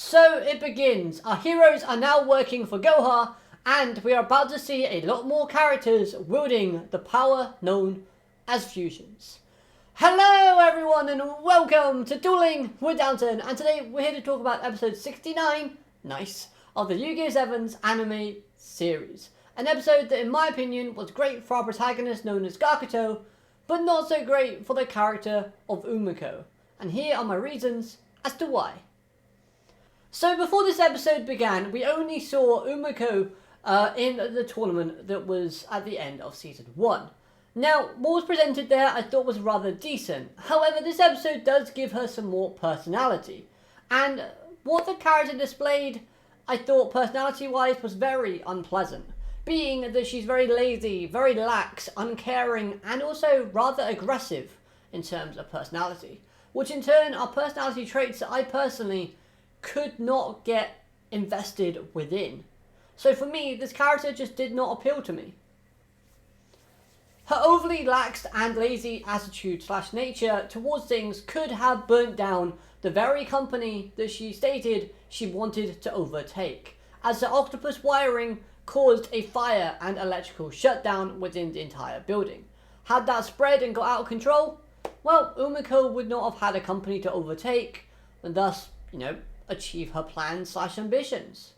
So it begins. Our heroes are now working for Gohar, and we are about to see a lot more characters wielding the power known as fusions. Hello everyone and welcome to Dueling with Downton, and today we're here to talk about episode 69, nice, of the Yu-Gi-Oh! Sevens anime series. An episode that in my opinion was great for our protagonist known as Gakuto, but not so great for the character of Umako. And here are my reasons as to why. So before this episode began, we only saw Umako in the tournament that was at the end of season 1. Now, what was presented there I thought was rather decent. However, this episode does give her some more personality. And what the character displayed, I thought personality-wise, was very unpleasant. Being that she's very lazy, very lax, uncaring, and also rather aggressive in terms of personality. Which in turn are personality traits that I personally could not get invested within. So for me, this character just did not appeal to me. Her overly lax and lazy attitude / nature towards things could have burnt down the very company that she stated she wanted to overtake, as the octopus wiring caused a fire and electrical shutdown within the entire building. Had that spread and got out of control, well, Umako would not have had a company to overtake, and thus, achieve her plans / ambitions.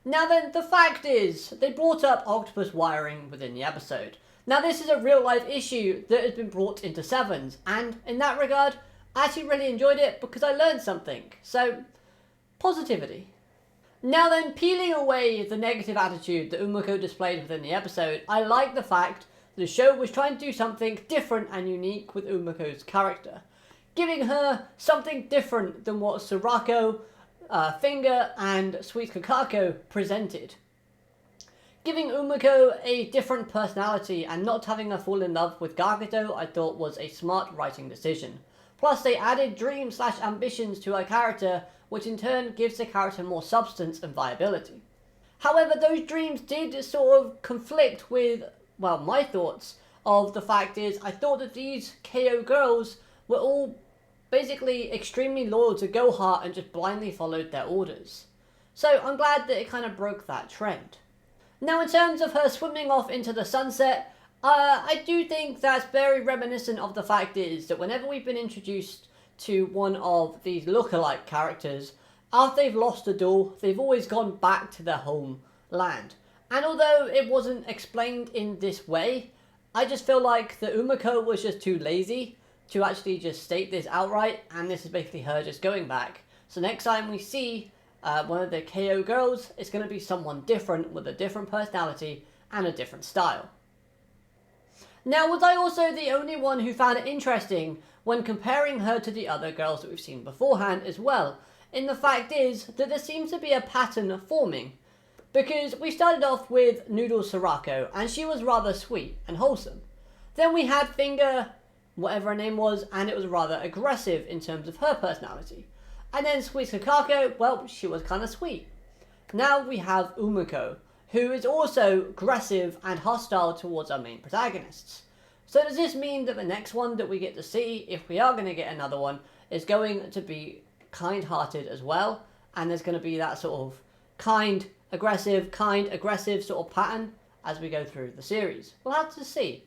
Now then, the fact is, they brought up octopus wiring within the episode. Now this is a real life issue that has been brought into Sevens, and in that regard, I actually really enjoyed it because I learned something. So, positivity. Now then, peeling away the negative attitude that Umako displayed within the episode, I like the fact that the show was trying to do something different and unique with Umako's character, giving her something different than what Sorako, Finger, and Sweet Kakako presented. Giving Umako a different personality and not having her fall in love with Gakuto I thought was a smart writing decision. Plus they added dreams / ambitions to her character, which in turn gives the character more substance and viability. However, those dreams did sort of conflict with, well, my thoughts of the fact is I thought that these KO girls were all basically extremely loyal to Gohar and just blindly followed their orders. So I'm glad that it kind of broke that trend. Now in terms of her swimming off into the sunset, I do think that's very reminiscent of the fact is that whenever we've been introduced to one of these lookalike characters, after they've lost a duel, they've always gone back to their homeland. And although it wasn't explained in this way, I just feel like that Umako was just too lazy to actually just state this outright, and this is basically her just going back. So next time we see one of the KO girls, it's going to be someone different with a different personality and a different style. Now, was I also the only one who found it interesting when comparing her to the other girls that we've seen beforehand as well? In the fact is that there seems to be a pattern forming. Because we started off with Noodle Sorako, and she was rather sweet and wholesome. Then we had Finger, whatever her name was, and it was rather aggressive in terms of her personality. And then Sweet Kakako, well, she was kind of sweet. Now we have Umako, who is also aggressive and hostile towards our main protagonists. So does this mean that the next one that we get to see, if we are going to get another one, is going to be kind-hearted as well? And there's going to be that sort of kind, aggressive sort of pattern as we go through the series? We'll have to see.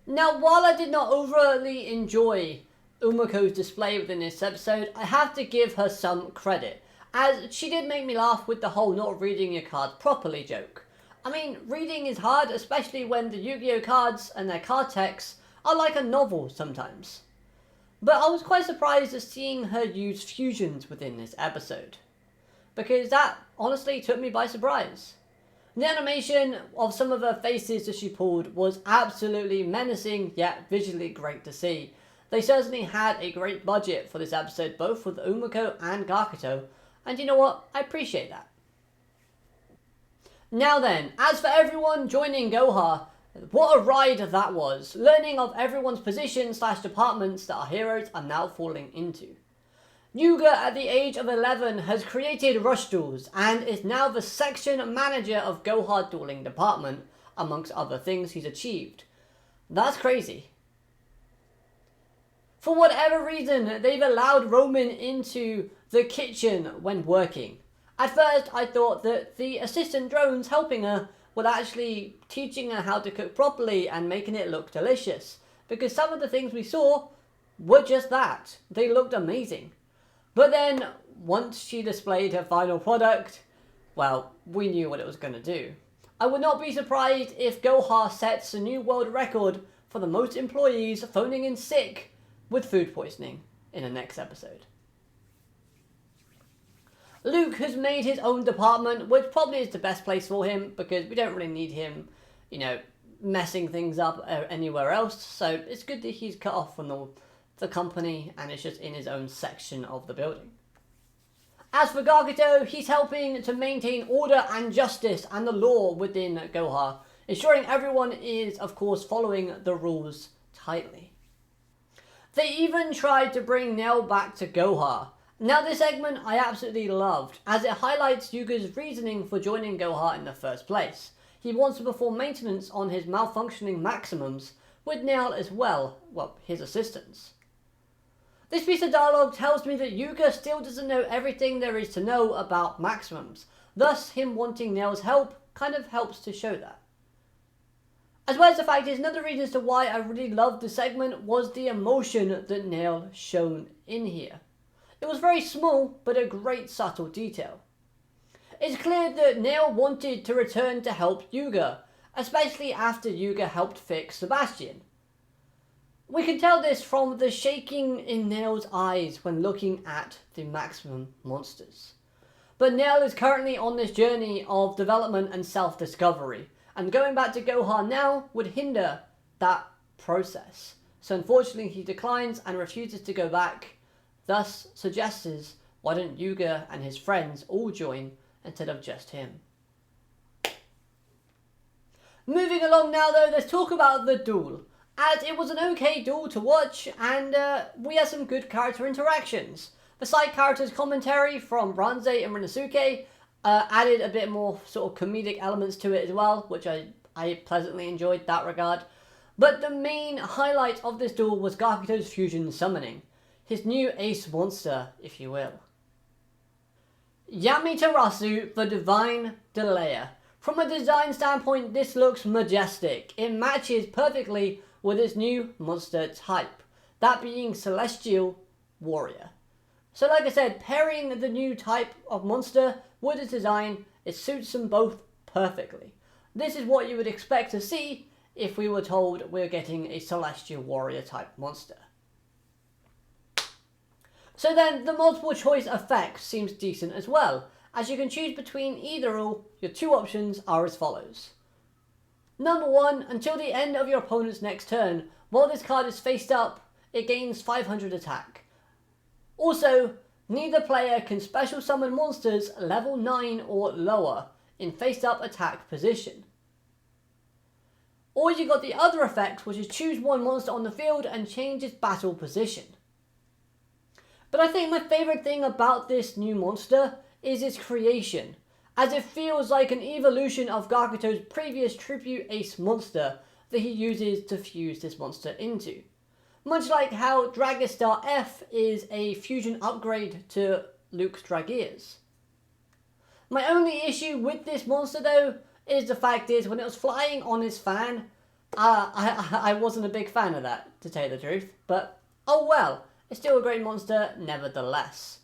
Now, while I did not overly enjoy Umako's display within this episode, I have to give her some credit, as she did make me laugh with the whole not reading your cards properly joke. I mean, reading is hard, especially when the Yu-Gi-Oh cards and their card texts are like a novel sometimes. But I was quite surprised at seeing her use fusions within this episode, because that honestly took me by surprise. The animation of some of her faces that she pulled was absolutely menacing, yet visually great to see. They certainly had a great budget for this episode, both with Umako and Gakuto, and you know what? I appreciate that. Now then, as for everyone joining Gohar, what a ride that was, learning of everyone's position / departments that our heroes are now falling into. Yuga, at the age of 11, has created Rush Duels and is now the section manager of Gohar Dueling Department, amongst other things he's achieved. That's crazy. For whatever reason, they've allowed Roman into the kitchen when working. At first, I thought that the assistant drones helping her were actually teaching her how to cook properly and making it look delicious, because some of the things we saw were just that. They looked amazing. But then, once she displayed her final product, well, we knew what it was going to do. I would not be surprised if Gohar sets a new world record for the most employees phoning in sick with food poisoning in the next episode. Luke has made his own department, which probably is the best place for him because we don't really need him, messing things up anywhere else. So it's good that he's cut off from the company and it's just in his own section of the building. As for Gakuto, he's helping to maintain order and justice and the law within Gohar, ensuring everyone is, of course, following the rules tightly. They even tried to bring Nell back to Gohar. Now this segment I absolutely loved, as it highlights Yuga's reasoning for joining Gohar in the first place. He wants to perform maintenance on his malfunctioning maximums, with Nell as well, his assistants. This piece of dialogue tells me that Yuga still doesn't know everything there is to know about maximums, thus him wanting Nell's help kind of helps to show that. As well as the fact is, another reason as to why I really loved the segment was the emotion that Nell shown in here. It was very small, but a great subtle detail. It's clear that Nell wanted to return to help Yuga, especially after Yuga helped fix Sebastian. We can tell this from the shaking in Nell's eyes when looking at the maximum monsters. But Nell is currently on this journey of development and self-discovery, and going back to Gohar now would hinder that process. So unfortunately he declines and refuses to go back, thus suggests why don't Yuga and his friends all join instead of just him. Moving along now though, let's talk about the duel, as it was an okay duel to watch and we had some good character interactions. The side characters commentary from Ranze and Rinosuke added a bit more sort of comedic elements to it as well, which I pleasantly enjoyed that regard. But the main highlight of this duel was Gakuto's fusion summoning, his new ace monster, if you will. Yamitarasu, the Divine Delayer. From a design standpoint, this looks majestic. It matches perfectly with its new monster type, that being Celestial Warrior. So like I said, pairing the new type of monster with its design, it suits them both perfectly. This is what you would expect to see if we were told we're getting a Celestial Warrior type monster. So then, the multiple choice effect seems decent as well, as you can choose between either or. Your two options are as follows. Number 1, until the end of your opponent's next turn, while this card is faced up, it gains 500 attack. Also, neither player can special summon monsters level 9 or lower in face up attack position. Or you got the other effect, which is choose one monster on the field and change its battle position. But I think my favourite thing about this new monster is its creation, as it feels like an evolution of Gakuto's previous tribute ace monster that he uses to fuse this monster into. Much like how Dragistar F is a fusion upgrade to Luke's Dragears. My only issue with this monster though, is the fact is when it was flying on his fan, I wasn't a big fan of that, to tell you the truth, but oh well. It's still a great monster nevertheless.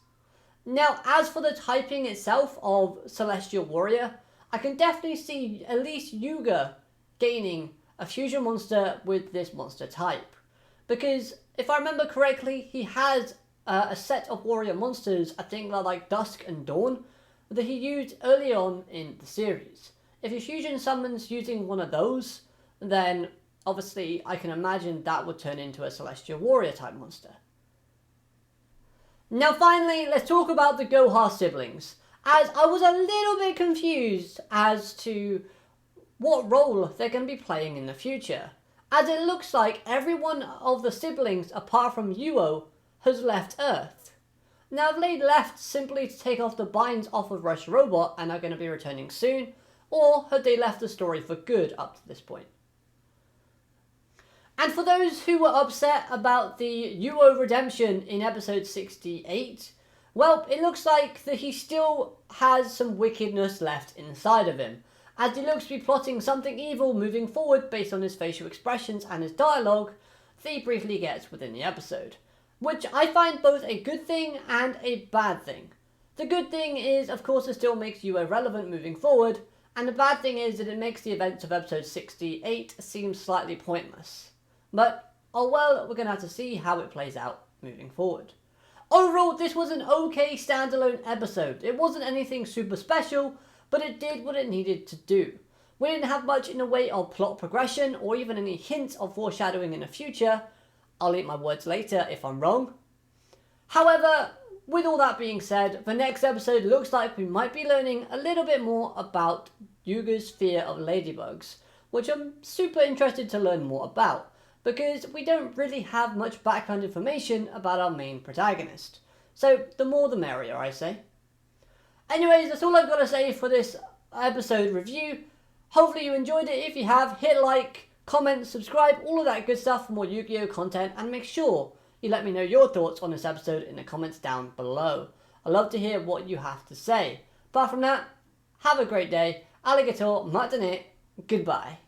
Now, as for the typing itself of Celestial Warrior, I can definitely see at least Yuga gaining a fusion monster with this monster type. Because, if I remember correctly, he has a set of warrior monsters, I think like Dusk and Dawn, that he used early on in the series. If he fusion summons using one of those, then obviously I can imagine that would turn into a Celestial Warrior type monster. Now finally, let's talk about the Gohar siblings, as I was a little bit confused as to what role they're going to be playing in the future, as it looks like every one of the siblings apart from Yuo has left Earth. Now have they left simply to take off the binds off of Rush Robot and are going to be returning soon, or have they left the story for good up to this point? And for those who were upset about the Yuo redemption in episode 68, Well, it looks like that he still has some wickedness left inside of him, as he looks to be plotting something evil moving forward based on his facial expressions and his dialogue that he briefly gets within the episode, which I find both a good thing and a bad thing. The good thing is, of course, it still makes you irrelevant moving forward, and the bad thing is that it makes the events of episode 68 seem slightly pointless. But, oh well, we're going to have to see how it plays out moving forward. Overall, this was an okay standalone episode. It wasn't anything super special, but it did what it needed to do. We didn't have much in the way of plot progression or even any hints of foreshadowing in the future. I'll eat my words later if I'm wrong. However, with all that being said, the next episode looks like we might be learning a little bit more about Yuga's fear of ladybugs, which I'm super interested to learn more about, because we don't really have much background information about our main protagonist. So the more the merrier, I say. Anyways, that's all I've got to say for this episode review. Hopefully you enjoyed it. If you have, hit like, comment, subscribe, all of that good stuff for more Yu-Gi-Oh content, and make sure you let me know your thoughts on this episode in the comments down below. I'd love to hear what you have to say. Apart from that, have a great day. Alligator, matane, goodbye.